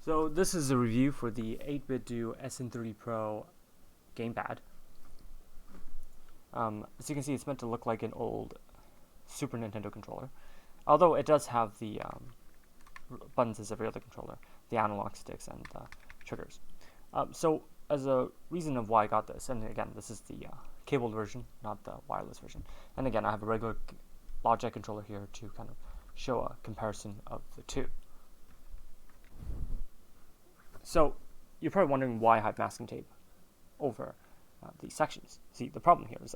So this is a review for the 8Bitdo SN30 Pro Gamepad. As you can see, it's meant to look like an old Super Nintendo controller, although it does have the buttons as every other controller, the analog sticks and triggers. So as a reason of why I got this, and again, this is the cabled version, not the wireless version. And again, I have a regular Logic controller here to kind of show a comparison of the two. So you're probably wondering why I have masking tape over these sections. See, the problem here is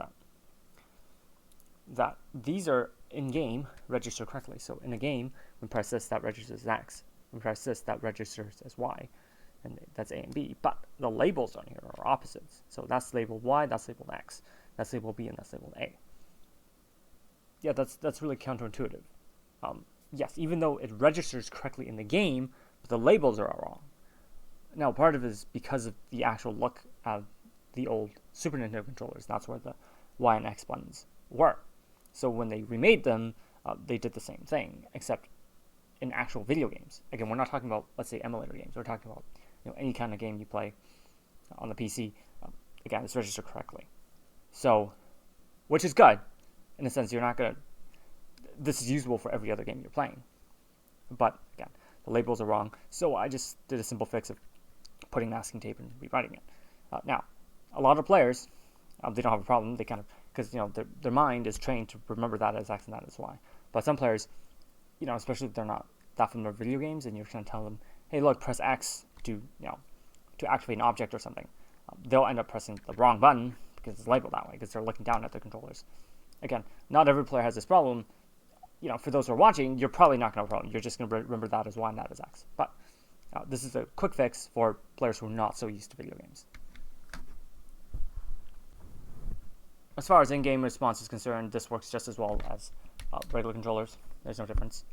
that these are in-game registered correctly. So in a game, when press this, that registers as X. When press this, that registers as Y. And that's A and B. But the labels on here are opposites. So that's labeled Y, that's labeled X. That's labeled B, and that's labeled A. Yeah, that's really counterintuitive. Yes, even though it registers correctly in the game, but the labels are all wrong. Now, part of it is because of the actual look of the old Super Nintendo controllers. That's where the Y and X buttons were. So when they remade them, they did the same thing, except in actual video games. Again, we're not talking about, let's say, emulator games. We're talking about any kind of game you play on the PC. Again, it's registered correctly. So, which is good. In a sense, you're not going to... This is usable for every other game you're playing. But, again, the labels are wrong. So I just did a simple fix of putting masking tape and rewriting it. Now, a lot of players, they don't have a problem. They kind of, because their mind is trained to remember that as X and that as Y. But some players, especially if they're not that familiar with video games, and you're trying to tell them, hey, look, press X to activate an object or something. They'll end up pressing the wrong button because it's labeled that way, because they're looking down at their controllers. Again, not every player has this problem. For those who are watching, you're probably not going to have a problem. You're just going to remember that as Y and that as X. But this is a quick fix for players who are not so used to video games. As far as in-game response is concerned, this works just as well as regular controllers. There's no difference.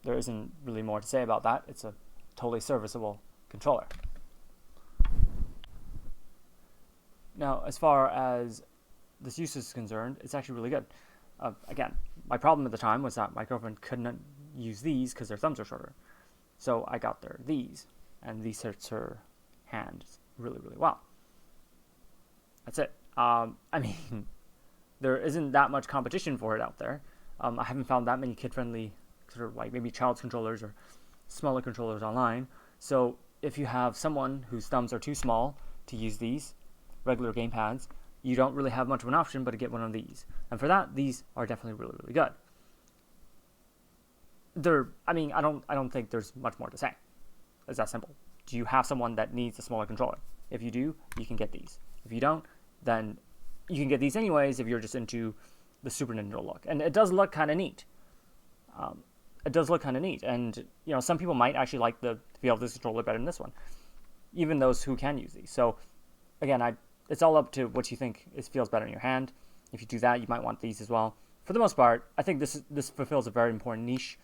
There isn't really more to say about that. It's a totally serviceable controller. Now, as far as this use is concerned, it's actually really good. Again, my problem at the time was that my girlfriend couldn't use these because their thumbs are shorter. So I got these, and these hurts her hand really, really well. That's it. I mean, there isn't that much competition for it out there. I haven't found that many kid-friendly, sort of like maybe child's controllers or smaller controllers online. So if you have someone whose thumbs are too small to use these regular gamepads, you don't really have much of an option but to get one of these. And for that, these are definitely really, really good. I don't think there's much more to say. It's that simple. Do you have someone that needs a smaller controller? If you do, you can get these. If you don't, then you can get these anyways if you're just into the Super Nintendo look. And it does look kind of neat. And some people might actually like the feel of this controller better than this one, even those who can use these. So again, it's all up to what you think feels better in your hand. If you do that, you might want these as well. For the most part, I think this fulfills a very important niche.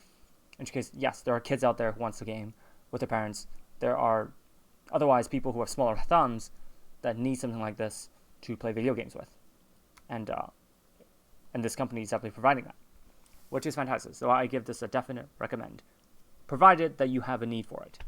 In which case, yes, there are kids out there who wants the game with their parents. There are otherwise people who have smaller thumbs that need something like this to play video games with. And this company is definitely providing that, which is fantastic. So I give this a definite recommend, provided that you have a need for it.